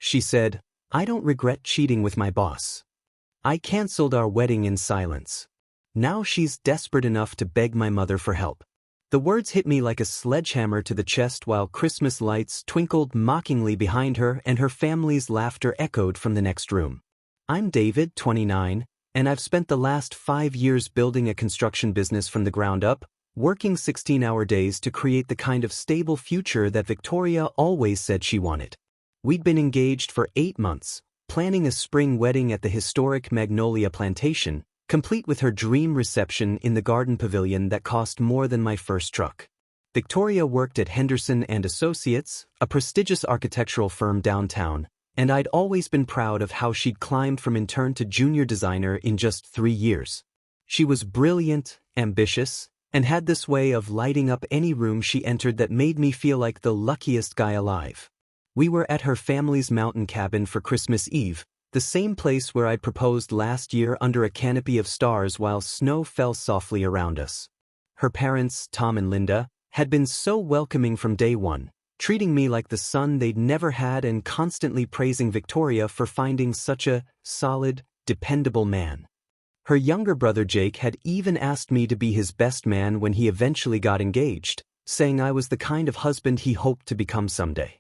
She said, "I don't regret cheating with my boss. I cancelled our wedding in silence. Now she's desperate enough to beg my mother for help." The words hit me like a sledgehammer to the chest while Christmas lights twinkled mockingly behind her and her family's laughter echoed from the next room. I'm David, 29, and I've spent the last 5 years building a construction business from the ground up, working 16-hour days to create the kind of stable future that Victoria always said she wanted. We'd been engaged for 8 months, planning a spring wedding at the historic Magnolia Plantation, complete with her dream reception in the garden pavilion that cost more than my first truck. Victoria worked at Henderson and Associates, a prestigious architectural firm downtown, and I'd always been proud of how she'd climbed from intern to junior designer in just 3 years. She was brilliant, ambitious, and had this way of lighting up any room she entered that made me feel like the luckiest guy alive. We were at her family's mountain cabin for Christmas Eve, the same place where I'd proposed last year under a canopy of stars while snow fell softly around us. Her parents, Tom and Linda, had been so welcoming from day one, treating me like the son they'd never had and constantly praising Victoria for finding such a solid, dependable man. Her younger brother Jake had even asked me to be his best man when he eventually got engaged, saying I was the kind of husband he hoped to become someday.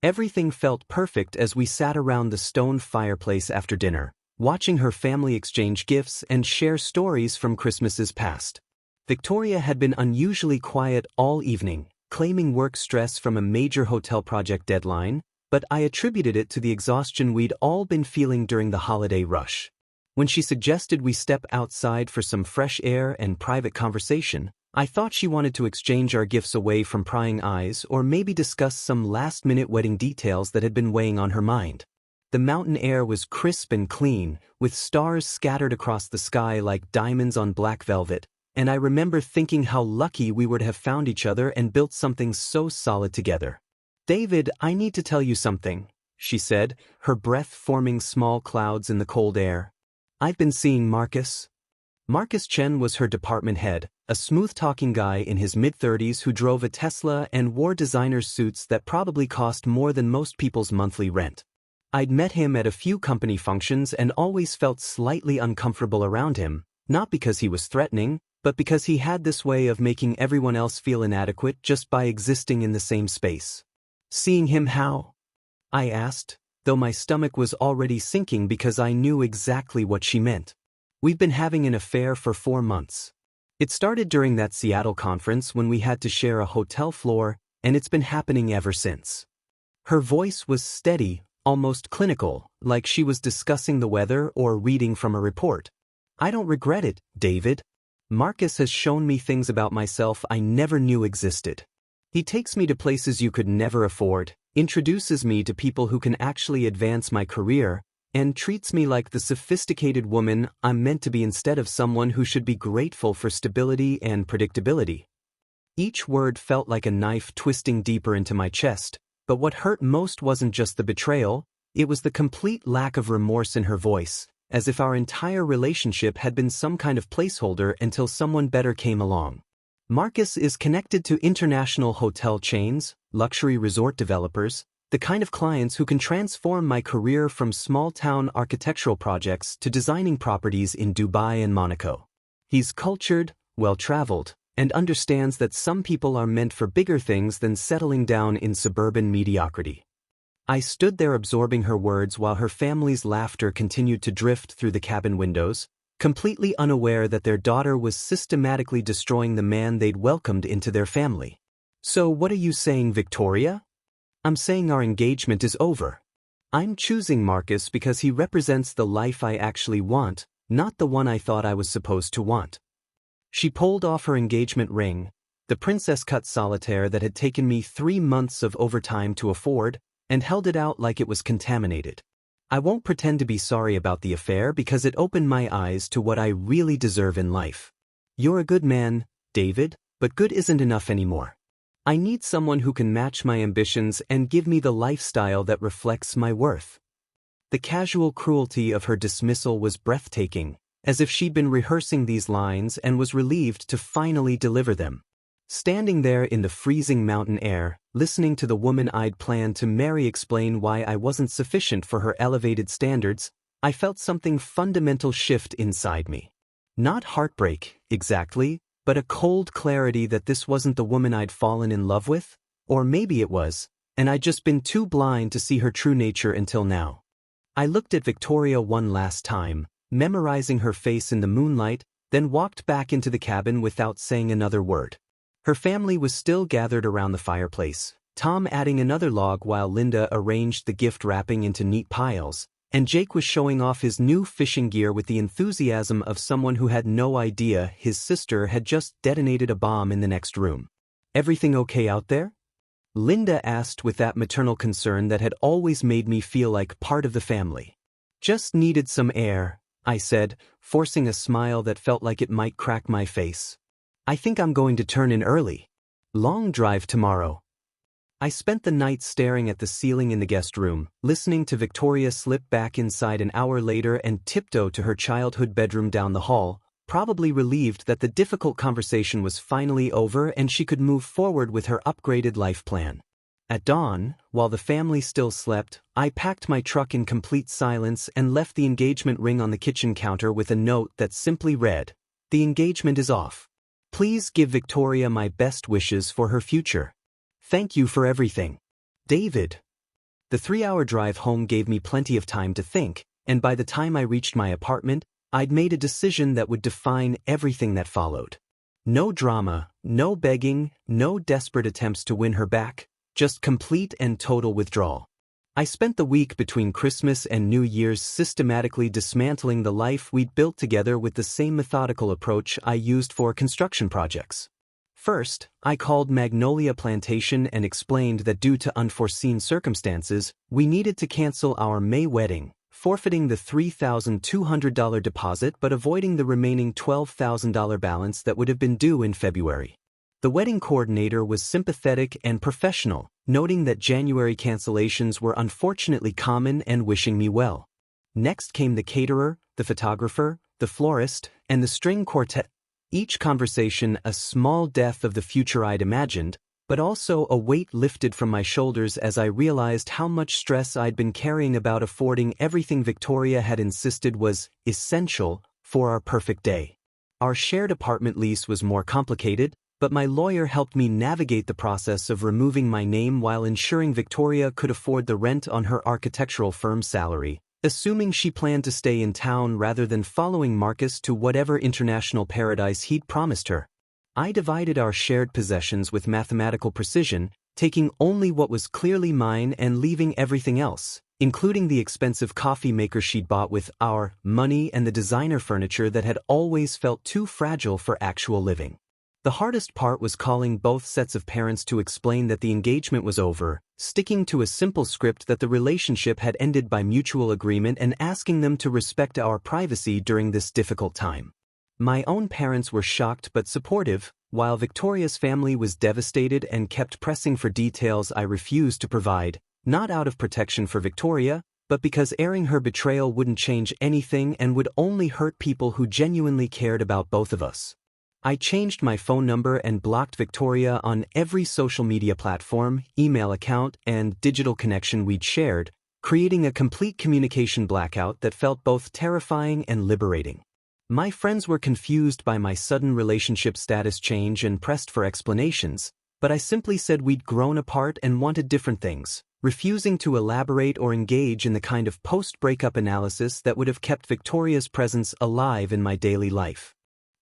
Everything felt perfect as we sat around the stone fireplace after dinner, watching her family exchange gifts and share stories from Christmases past. Victoria had been unusually quiet all evening, claiming work stress from a major hotel project deadline, but I attributed it to the exhaustion we'd all been feeling during the holiday rush. When she suggested we step outside for some fresh air and private conversation, I thought she wanted to exchange our gifts away from prying eyes or maybe discuss some last-minute wedding details that had been weighing on her mind. The mountain air was crisp and clean, with stars scattered across the sky like diamonds on black velvet, and I remember thinking how lucky we were to have found each other and built something so solid together. "David, I need to tell you something," she said, her breath forming small clouds in the cold air. "I've been seeing Marcus." Marcus Chen was her department head, a smooth-talking guy in his mid-30s who drove a Tesla and wore designer suits that probably cost more than most people's monthly rent. I'd met him at a few company functions and always felt slightly uncomfortable around him, not because he was threatening, but because he had this way of making everyone else feel inadequate just by existing in the same space. "Seeing him how?" I asked, though my stomach was already sinking because I knew exactly what she meant. "We've been having an affair for 4 months. It started during that Seattle conference when we had to share a hotel floor, and it's been happening ever since." Her voice was steady, almost clinical, like she was discussing the weather or reading from a report. "I don't regret it, David. Marcus has shown me things about myself I never knew existed. He takes me to places you could never afford, introduces me to people who can actually advance my career, and treats me like the sophisticated woman I'm meant to be instead of someone who should be grateful for stability and predictability." Each word felt like a knife twisting deeper into my chest, but what hurt most wasn't just the betrayal, it was the complete lack of remorse in her voice, as if our entire relationship had been some kind of placeholder until someone better came along. "Marcus is connected to international hotel chains, luxury resort developers, the kind of clients who can transform my career from small-town architectural projects to designing properties in Dubai and Monaco. He's cultured, well-traveled, and understands that some people are meant for bigger things than settling down in suburban mediocrity." I stood there absorbing her words while her family's laughter continued to drift through the cabin windows, completely unaware that their daughter was systematically destroying the man they'd welcomed into their family. "So what are you saying, Victoria?" "I'm saying our engagement is over. I'm choosing Marcus because he represents the life I actually want, not the one I thought I was supposed to want." She pulled off her engagement ring, the princess-cut solitaire that had taken me 3 months of overtime to afford, and held it out like it was contaminated. I won't pretend to be sorry about the affair because it opened my eyes to what I really deserve in life. "You're a good man, David, but good isn't enough anymore. I need someone who can match my ambitions and give me the lifestyle that reflects my worth." The casual cruelty of her dismissal was breathtaking, as if she'd been rehearsing these lines and was relieved to finally deliver them. Standing there in the freezing mountain air, listening to the woman I'd planned to marry explain why I wasn't sufficient for her elevated standards, I felt something fundamental shift inside me. Not heartbreak, exactly, but a cold clarity that this wasn't the woman I'd fallen in love with, or maybe it was, and I'd just been too blind to see her true nature until now. I looked at Victoria one last time, memorizing her face in the moonlight, then walked back into the cabin without saying another word. Her family was still gathered around the fireplace, Tom adding another log while Linda arranged the gift wrapping into neat piles, and Jake was showing off his new fishing gear with the enthusiasm of someone who had no idea his sister had just detonated a bomb in the next room. "Everything okay out there?" Linda asked with that maternal concern that had always made me feel like part of the family. "Just needed some air," I said, forcing a smile that felt like it might crack my face. "I think I'm going to turn in early. Long drive tomorrow." I spent the night staring at the ceiling in the guest room, listening to Victoria slip back inside an hour later and tiptoe to her childhood bedroom down the hall, probably relieved that the difficult conversation was finally over and she could move forward with her upgraded life plan. At dawn, while the family still slept, I packed my truck in complete silence and left the engagement ring on the kitchen counter with a note that simply read, "The engagement is off. Please give Victoria my best wishes for her future. Thank you for everything. David." The 3-hour drive home gave me plenty of time to think, and by the time I reached my apartment, I'd made a decision that would define everything that followed. No drama, no begging, no desperate attempts to win her back, just complete and total withdrawal. I spent the week between Christmas and New Year's systematically dismantling the life we'd built together with the same methodical approach I used for construction projects. First, I called Magnolia Plantation and explained that due to unforeseen circumstances, we needed to cancel our May wedding, forfeiting the $3,200 deposit but avoiding the remaining $12,000 balance that would have been due in February. The wedding coordinator was sympathetic and professional, noting that January cancellations were unfortunately common and wishing me well. Next came the caterer, the photographer, the florist, and the string quartet. Each conversation a small death of the future I'd imagined, but also a weight lifted from my shoulders as I realized how much stress I'd been carrying about affording everything Victoria had insisted was essential for our perfect day. Our shared apartment lease was more complicated, but my lawyer helped me navigate the process of removing my name while ensuring Victoria could afford the rent on her architectural firm's salary, assuming she planned to stay in town rather than following Marcus to whatever international paradise he'd promised her. I divided our shared possessions with mathematical precision, taking only what was clearly mine and leaving everything else, including the expensive coffee maker she'd bought with our money and the designer furniture that had always felt too fragile for actual living. The hardest part was calling both sets of parents to explain that the engagement was over, sticking to a simple script that the relationship had ended by mutual agreement and asking them to respect our privacy during this difficult time. My own parents were shocked but supportive, while Victoria's family was devastated and kept pressing for details I refused to provide, not out of protection for Victoria, but because airing her betrayal wouldn't change anything and would only hurt people who genuinely cared about both of us. I changed my phone number and blocked Victoria on every social media platform, email account, and digital connection we'd shared, creating a complete communication blackout that felt both terrifying and liberating. My friends were confused by my sudden relationship status change and pressed for explanations, but I simply said we'd grown apart and wanted different things, refusing to elaborate or engage in the kind of post-breakup analysis that would have kept Victoria's presence alive in my daily life.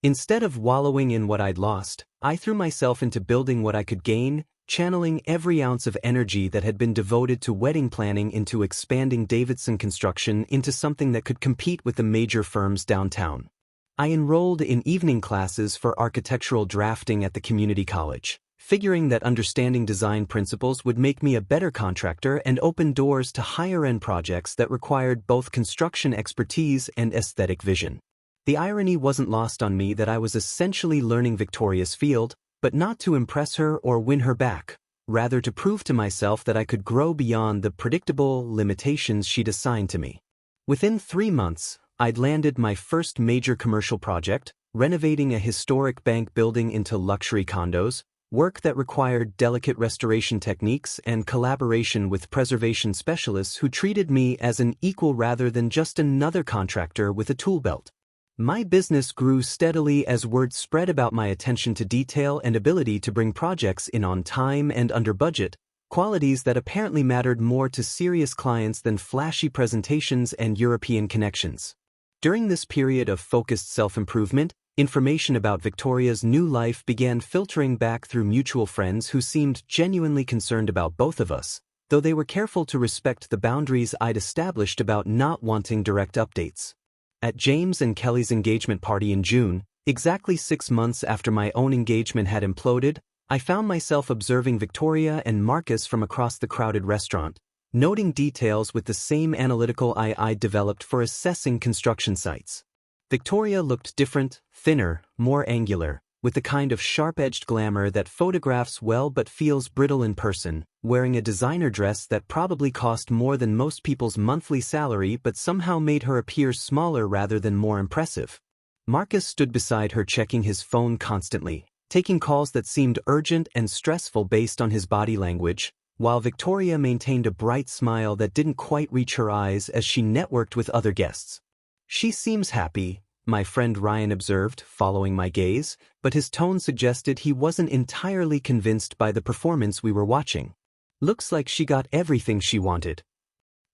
Instead of wallowing in what I'd lost, I threw myself into building what I could gain, channeling every ounce of energy that had been devoted to wedding planning into expanding Davidson Construction into something that could compete with the major firms downtown. I enrolled in evening classes for architectural drafting at the community college, figuring that understanding design principles would make me a better contractor and open doors to higher-end projects that required both construction expertise and aesthetic vision. The irony wasn't lost on me that I was essentially learning Victoria's field, but not to impress her or win her back, rather to prove to myself that I could grow beyond the predictable limitations she'd assigned to me. Within 3 months, I'd landed my first major commercial project, renovating a historic bank building into luxury condos, work that required delicate restoration techniques and collaboration with preservation specialists who treated me as an equal rather than just another contractor with a tool belt. My business grew steadily as word spread about my attention to detail and ability to bring projects in on time and under budget, qualities that apparently mattered more to serious clients than flashy presentations and European connections. During this period of focused self-improvement, information about Victoria's new life began filtering back through mutual friends who seemed genuinely concerned about both of us, though they were careful to respect the boundaries I'd established about not wanting direct updates. At James and Kelly's engagement party in June, exactly 6 months after my own engagement had imploded, I found myself observing Victoria and Marcus from across the crowded restaurant, noting details with the same analytical eye I'd developed for assessing construction sites. Victoria looked different, thinner, more angular, with the kind of sharp-edged glamour that photographs well but feels brittle in person, wearing a designer dress that probably cost more than most people's monthly salary but somehow made her appear smaller rather than more impressive. Marcus stood beside her checking his phone constantly, taking calls that seemed urgent and stressful based on his body language, while Victoria maintained a bright smile that didn't quite reach her eyes as she networked with other guests. "She seems happy," my friend Ryan observed, following my gaze, but his tone suggested he wasn't entirely convinced by the performance we were watching. "Looks like she got everything she wanted."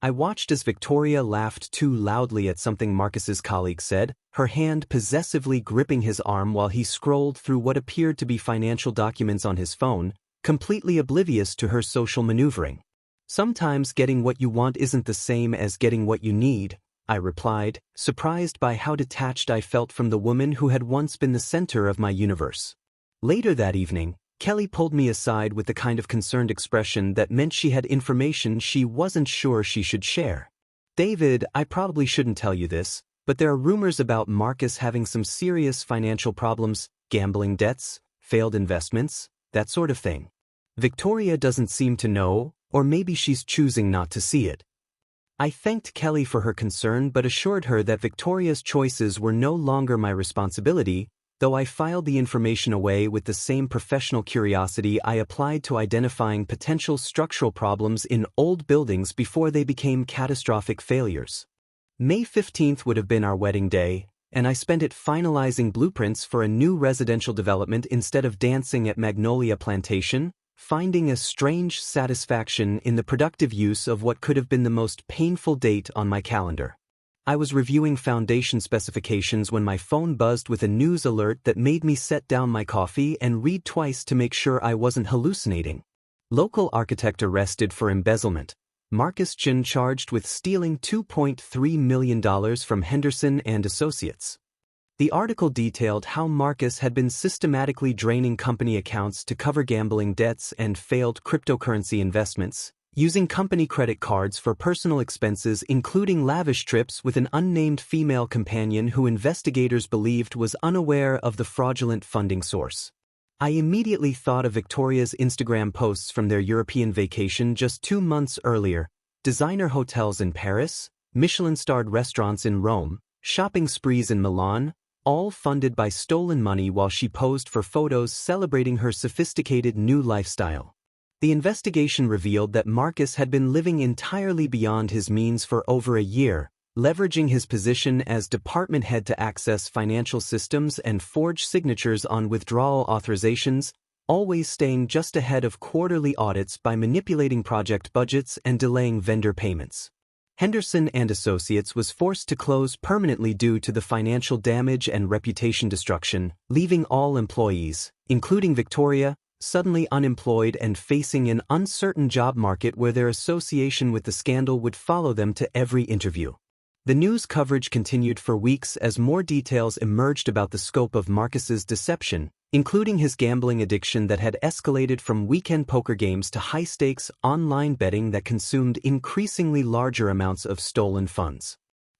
I watched as Victoria laughed too loudly at something Marcus's colleague said, her hand possessively gripping his arm while he scrolled through what appeared to be financial documents on his phone, completely oblivious to her social maneuvering. "Sometimes getting what you want isn't the same as getting what you need," I replied, surprised by how detached I felt from the woman who had once been the center of my universe. Later that evening, Kelly pulled me aside with the kind of concerned expression that meant she had information she wasn't sure she should share. "David, I probably shouldn't tell you this, but there are rumors about Marcus having some serious financial problems, gambling debts, failed investments, that sort of thing. Victoria doesn't seem to know, or maybe she's choosing not to see it." I thanked Kelly for her concern but assured her that Victoria's choices were no longer my responsibility, though I filed the information away with the same professional curiosity I applied to identifying potential structural problems in old buildings before they became catastrophic failures. May 15th would have been our wedding day, and I spent it finalizing blueprints for a new residential development instead of dancing at Magnolia Plantation, finding a strange satisfaction in the productive use of what could have been the most painful date on my calendar. I was reviewing foundation specifications when my phone buzzed with a news alert that made me set down my coffee and read twice to make sure I wasn't hallucinating. Local architect arrested for embezzlement. Marcus Chin charged with stealing $2.3 million from Henderson and Associates. The article detailed how Marcus had been systematically draining company accounts to cover gambling debts and failed cryptocurrency investments, using company credit cards for personal expenses including lavish trips with an unnamed female companion who investigators believed was unaware of the fraudulent funding source. I immediately thought of Victoria's Instagram posts from their European vacation just 2 months earlier, designer hotels in Paris, Michelin-starred restaurants in Rome, shopping sprees in Milan, all funded by stolen money while she posed for photos celebrating her sophisticated new lifestyle. The investigation revealed that Marcus had been living entirely beyond his means for over a year, leveraging his position as department head to access financial systems and forge signatures on withdrawal authorizations, always staying just ahead of quarterly audits by manipulating project budgets and delaying vendor payments. Henderson and Associates was forced to close permanently due to the financial damage and reputation destruction, leaving all employees, including Victoria, suddenly unemployed and facing an uncertain job market where their association with the scandal would follow them to every interview. The news coverage continued for weeks as more details emerged about the scope of Marcus's deception, including his gambling addiction that had escalated from weekend poker games to high-stakes online betting that consumed increasingly larger amounts of stolen funds.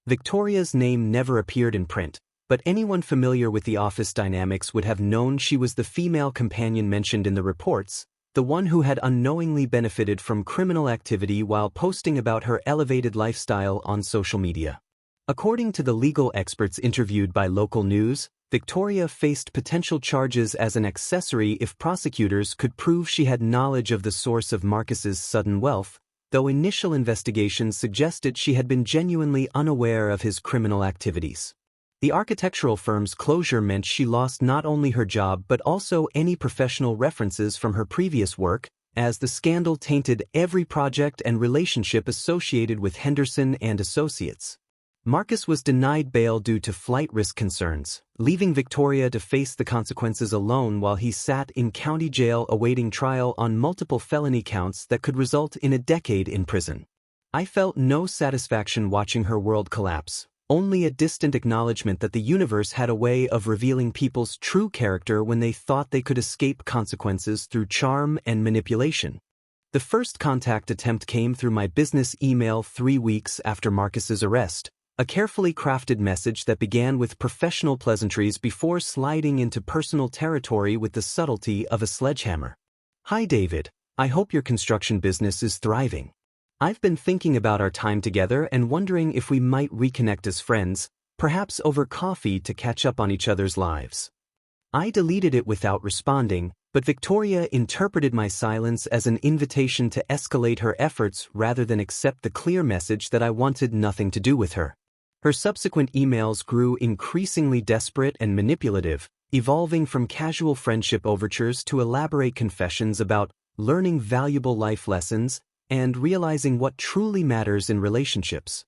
Victoria's name never appeared in print, but anyone familiar with the office dynamics would have known she was the female companion mentioned in the reports, the one who had unknowingly benefited from criminal activity while posting about her elevated lifestyle on social media. According to the legal experts interviewed by local news, Victoria faced potential charges as an accessory if prosecutors could prove she had knowledge of the source of Marcus's sudden wealth, though initial investigations suggested she had been genuinely unaware of his criminal activities. The architectural firm's closure meant she lost not only her job but also any professional references from her previous work, as the scandal tainted every project and relationship associated with Henderson and Associates. Marcus was denied bail due to flight risk concerns, leaving Victoria to face the consequences alone while he sat in county jail awaiting trial on multiple felony counts that could result in a decade in prison. I felt no satisfaction watching her world collapse, only a distant acknowledgement that the universe had a way of revealing people's true character when they thought they could escape consequences through charm and manipulation. The first contact attempt came through my business email 3 weeks after Marcus's arrest, a carefully crafted message that began with professional pleasantries before sliding into personal territory with the subtlety of a sledgehammer. Hi David, I hope your construction business is thriving. I've been thinking about our time together and wondering if we might reconnect as friends, perhaps over coffee to catch up on each other's lives. I deleted it without responding, but Victoria interpreted my silence as an invitation to escalate her efforts rather than accept the clear message that I wanted nothing to do with her. Her subsequent emails grew increasingly desperate and manipulative, evolving from casual friendship overtures to elaborate confessions about learning valuable life lessons and realizing what truly matters in relationships.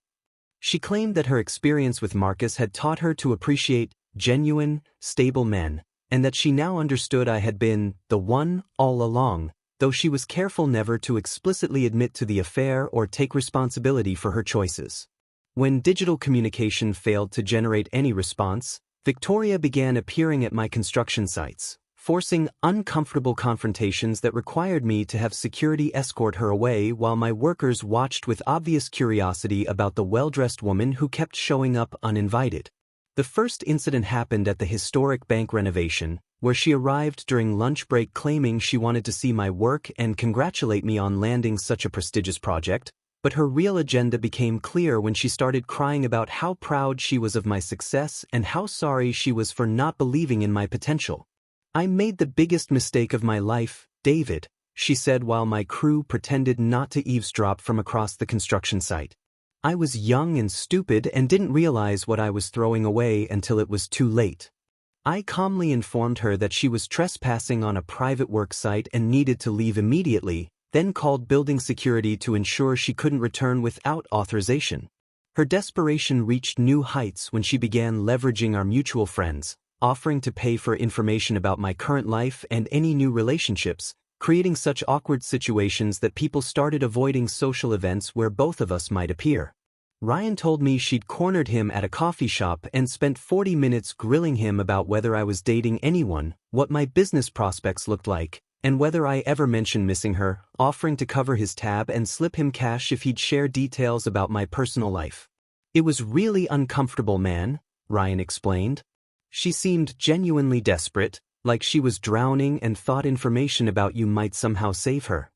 She claimed that her experience with Marcus had taught her to appreciate genuine, stable men, and that she now understood I had been the one all along, though she was careful never to explicitly admit to the affair or take responsibility for her choices. When digital communication failed to generate any response, Victoria began appearing at my construction sites, forcing uncomfortable confrontations that required me to have security escort her away while my workers watched with obvious curiosity about the well-dressed woman who kept showing up uninvited. The first incident happened at the historic bank renovation, where she arrived during lunch break claiming she wanted to see my work and congratulate me on landing such a prestigious project, but her real agenda became clear when she started crying about how proud she was of my success and how sorry she was for not believing in my potential. I made the biggest mistake of my life, David, she said while my crew pretended not to eavesdrop from across the construction site. I was young and stupid and didn't realize what I was throwing away until it was too late. I calmly informed her that she was trespassing on a private work site and needed to leave immediately, then called building security to ensure she couldn't return without authorization. Her desperation reached new heights when she began leveraging our mutual friends, offering to pay for information about my current life and any new relationships, creating such awkward situations that people started avoiding social events where both of us might appear. Ryan told me she'd cornered him at a coffee shop and spent 40 minutes grilling him about whether I was dating anyone, what my business prospects looked like, and whether I ever mentioned missing her, offering to cover his tab and slip him cash if he'd share details about my personal life. It was really uncomfortable, man, Ryan explained. She seemed genuinely desperate, like she was drowning and thought information about you might somehow save her.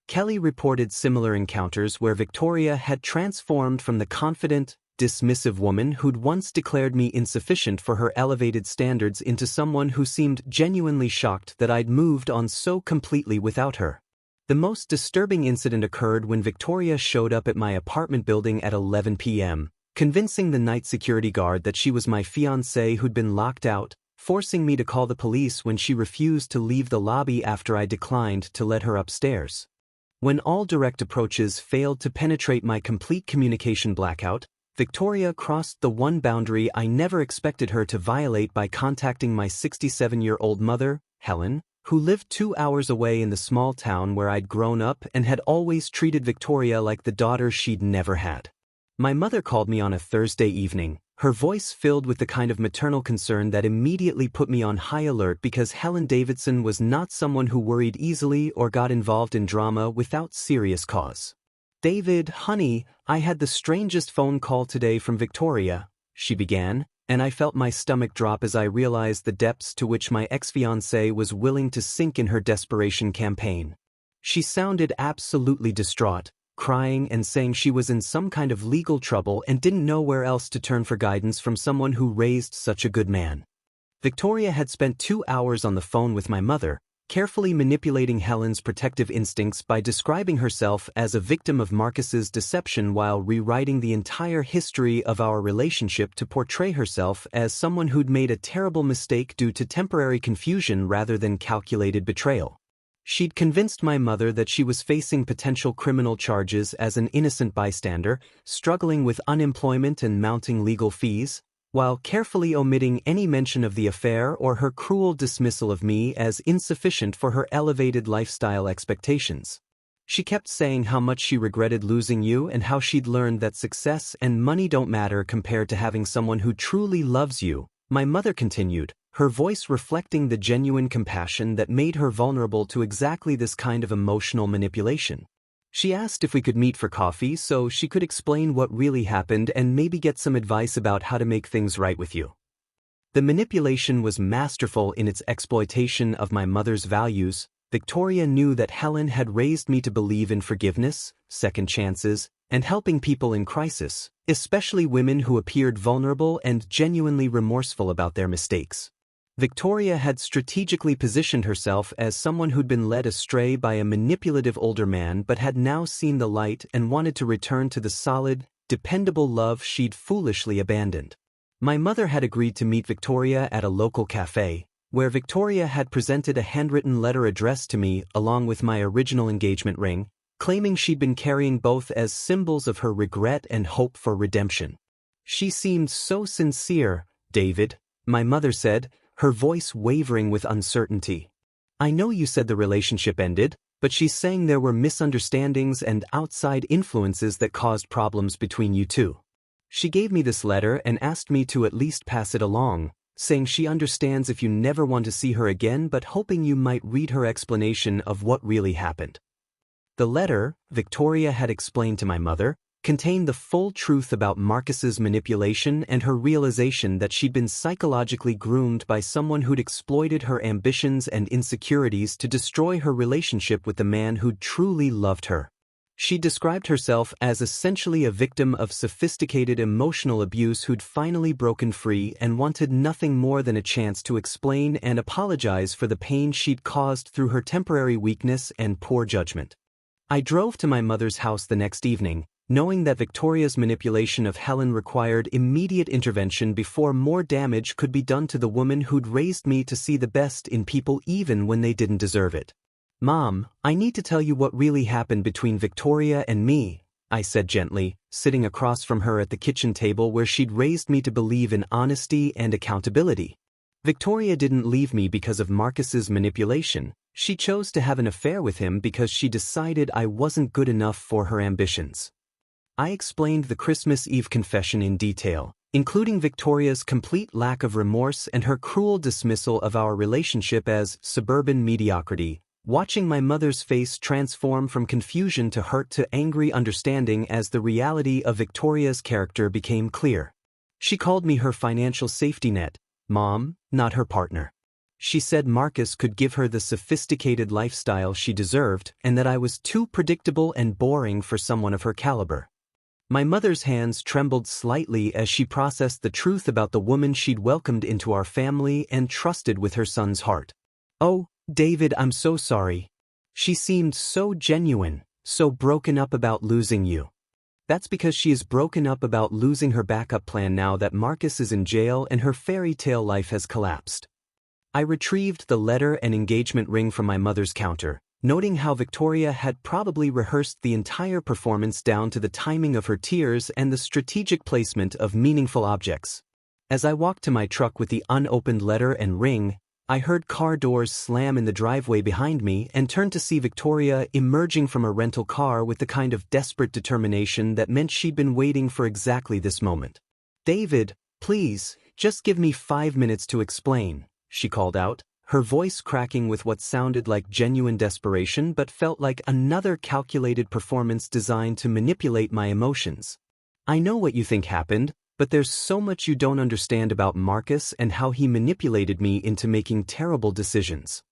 Kelly reported similar encounters where Victoria had transformed from the confident, dismissive woman who'd once declared me insufficient for her elevated standards into someone who seemed genuinely shocked that I'd moved on so completely without her. The most disturbing incident occurred when Victoria showed up at my apartment building at 11 p.m., convincing the night security guard that she was my fiancé who'd been locked out, forcing me to call the police when she refused to leave the lobby after I declined to let her upstairs. When all direct approaches failed to penetrate my complete communication blackout, Victoria crossed the one boundary I never expected her to violate by contacting my 67-year-old mother, Helen, who lived 2 hours away in the small town where I'd grown up and had always treated Victoria like the daughter she'd never had. My mother called me on a Thursday evening, her voice filled with the kind of maternal concern that immediately put me on high alert because Helen Davidson was not someone who worried easily or got involved in drama without serious cause. "David, honey, I had the strangest phone call today from Victoria," she began, and I felt my stomach drop as I realized the depths to which my ex-fiancé was willing to sink in her desperation campaign. She sounded absolutely distraught, crying and saying she was in some kind of legal trouble and didn't know where else to turn for guidance from someone who raised such a good man. Victoria had spent 2 hours on the phone with my mother, carefully manipulating Helen's protective instincts by describing herself as a victim of Marcus's deception while rewriting the entire history of our relationship to portray herself as someone who'd made a terrible mistake due to temporary confusion rather than calculated betrayal. She'd convinced my mother that she was facing potential criminal charges as an innocent bystander, struggling with unemployment and mounting legal fees, while carefully omitting any mention of the affair or her cruel dismissal of me as insufficient for her elevated lifestyle expectations. She kept saying how much she regretted losing you and how she'd learned that success and money don't matter compared to having someone who truly loves you, my mother continued, her voice reflecting the genuine compassion that made her vulnerable to exactly this kind of emotional manipulation. She asked if we could meet for coffee so she could explain what really happened and maybe get some advice about how to make things right with you. The manipulation was masterful in its exploitation of my mother's values. Victoria knew that Helen had raised me to believe in forgiveness, second chances, and helping people in crisis, especially women who appeared vulnerable and genuinely remorseful about their mistakes. Victoria had strategically positioned herself as someone who'd been led astray by a manipulative older man but had now seen the light and wanted to return to the solid, dependable love she'd foolishly abandoned. My mother had agreed to meet Victoria at a local cafe, where Victoria had presented a handwritten letter addressed to me along with my original engagement ring, claiming she'd been carrying both as symbols of her regret and hope for redemption. "She seemed so sincere, David," my mother said, her voice wavering with uncertainty. "I know you said the relationship ended, but she's saying there were misunderstandings and outside influences that caused problems between you two. She gave me this letter and asked me to at least pass it along, saying she understands if you never want to see her again but hoping you might read her explanation of what really happened." The letter, Victoria had explained to my mother, contained the full truth about Marcus's manipulation and her realization that she'd been psychologically groomed by someone who'd exploited her ambitions and insecurities to destroy her relationship with the man who'd truly loved her. She described herself as essentially a victim of sophisticated emotional abuse who'd finally broken free and wanted nothing more than a chance to explain and apologize for the pain she'd caused through her temporary weakness and poor judgment. I drove to my mother's house the next evening, knowing that Victoria's manipulation of Helen required immediate intervention before more damage could be done to the woman who'd raised me to see the best in people even when they didn't deserve it. "Mom, I need to tell you what really happened between Victoria and me," I said gently, sitting across from her at the kitchen table where she'd raised me to believe in honesty and accountability. "Victoria didn't leave me because of Marcus's manipulation. She chose to have an affair with him because she decided I wasn't good enough for her ambitions." I explained the Christmas Eve confession in detail, including Victoria's complete lack of remorse and her cruel dismissal of our relationship as suburban mediocrity, watching my mother's face transform from confusion to hurt to angry understanding as the reality of Victoria's character became clear. She called me her financial safety net, Mom, not her partner. She said Marcus could give her the sophisticated lifestyle she deserved and that I was too predictable and boring for someone of her caliber. My mother's hands trembled slightly as she processed the truth about the woman she'd welcomed into our family and trusted with her son's heart. "Oh, David, I'm so sorry. She seemed so genuine, so broken up about losing you." "That's because she is broken up about losing her backup plan now that Marcus is in jail and her fairy tale life has collapsed." I retrieved the letter and engagement ring from my mother's counter, noting how Victoria had probably rehearsed the entire performance down to the timing of her tears and the strategic placement of meaningful objects. As I walked to my truck with the unopened letter and ring, I heard car doors slam in the driveway behind me and turned to see Victoria emerging from a rental car with the kind of desperate determination that meant she'd been waiting for exactly this moment. "David, please, just give me 5 minutes to explain," she called out, her voice cracking with what sounded like genuine desperation but felt like another calculated performance designed to manipulate my emotions. "I know what you think happened, but there's so much you don't understand about Marcus and how he manipulated me into making terrible decisions."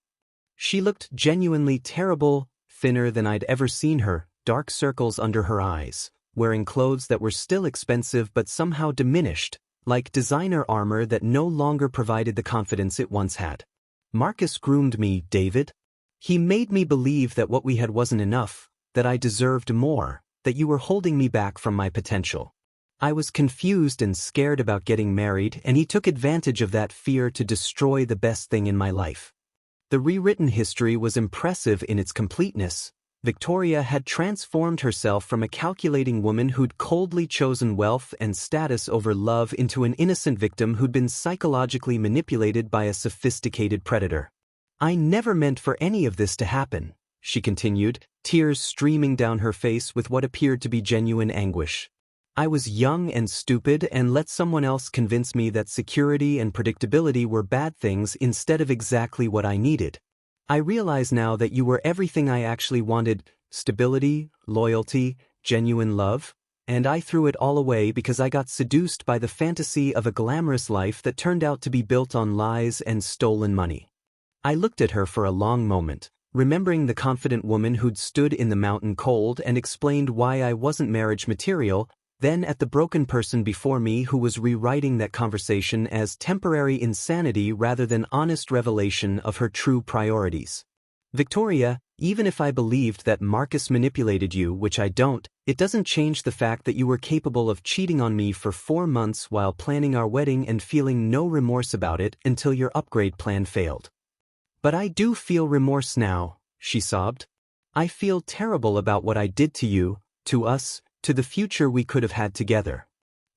She looked genuinely terrible, thinner than I'd ever seen her, dark circles under her eyes, wearing clothes that were still expensive but somehow diminished, like designer armor that no longer provided the confidence it once had. Marcus groomed me, David. He made me believe that what we had wasn't enough, that I deserved more, that you were holding me back from my potential. I was confused and scared about getting married, and he took advantage of that fear to destroy the best thing in my life. The rewritten history was impressive in its completeness. Victoria had transformed herself from a calculating woman who'd coldly chosen wealth and status over love into an innocent victim who'd been psychologically manipulated by a sophisticated predator. I never meant for any of this to happen, she continued, tears streaming down her face with what appeared to be genuine anguish. I was young and stupid and let someone else convince me that security and predictability were bad things instead of exactly what I needed. I realize now that you were everything I actually wanted: stability, loyalty, genuine love, and I threw it all away because I got seduced by the fantasy of a glamorous life that turned out to be built on lies and stolen money. I looked at her for a long moment, remembering the confident woman who'd stood in the mountain cold and explained why I wasn't marriage material, then at the broken person before me who was rewriting that conversation as temporary insanity rather than honest revelation of her true priorities. Victoria, even if I believed that Marcus manipulated you, which I don't, it doesn't change the fact that you were capable of cheating on me for 4 months while planning our wedding and feeling no remorse about it until your upgrade plan failed. But I do feel remorse now, she sobbed. I feel terrible about what I did to you, to us, to the future we could have had together.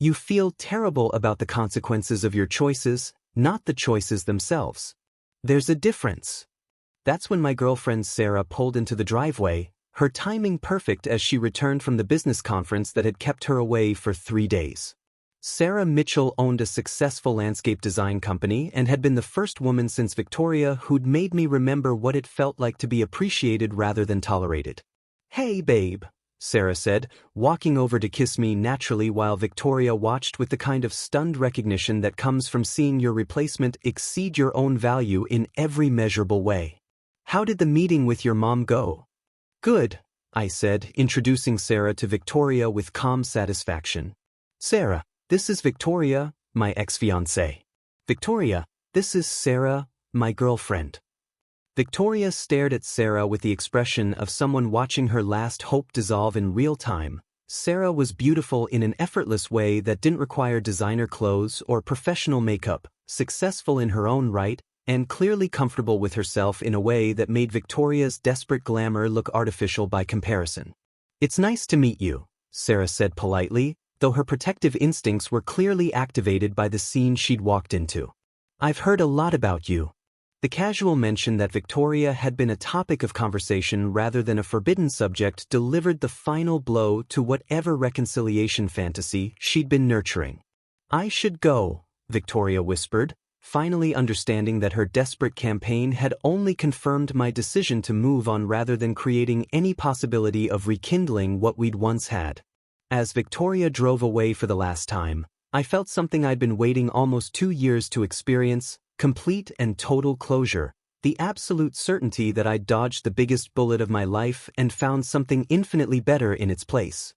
You feel terrible about the consequences of your choices, not the choices themselves. There's a difference. That's when my girlfriend Sarah pulled into the driveway, her timing perfect as she returned from the business conference that had kept her away for 3 days. Sarah Mitchell owned a successful landscape design company and had been the first woman since Victoria who'd made me remember what it felt like to be appreciated rather than tolerated. "Hey, babe," Sarah said, walking over to kiss me naturally while Victoria watched with the kind of stunned recognition that comes from seeing your replacement exceed your own value in every measurable way. "How did the meeting with your mom go?" "Good," I said, introducing Sarah to Victoria with calm satisfaction. "Sarah, this is Victoria, my ex-fiancée. Victoria, this is Sarah, my girlfriend." Victoria stared at Sarah with the expression of someone watching her last hope dissolve in real time. Sarah was beautiful in an effortless way that didn't require designer clothes or professional makeup, successful in her own right, and clearly comfortable with herself in a way that made Victoria's desperate glamour look artificial by comparison. "It's nice to meet you," Sarah said politely, though her protective instincts were clearly activated by the scene she'd walked into. "I've heard a lot about you." The casual mention that Victoria had been a topic of conversation rather than a forbidden subject delivered the final blow to whatever reconciliation fantasy she'd been nurturing. "I should go," Victoria whispered, finally understanding that her desperate campaign had only confirmed my decision to move on rather than creating any possibility of rekindling what we'd once had. As Victoria drove away for the last time, I felt something I'd been waiting almost 2 years to experience: complete and total closure, the absolute certainty that I'd dodged the biggest bullet of my life and found something infinitely better in its place.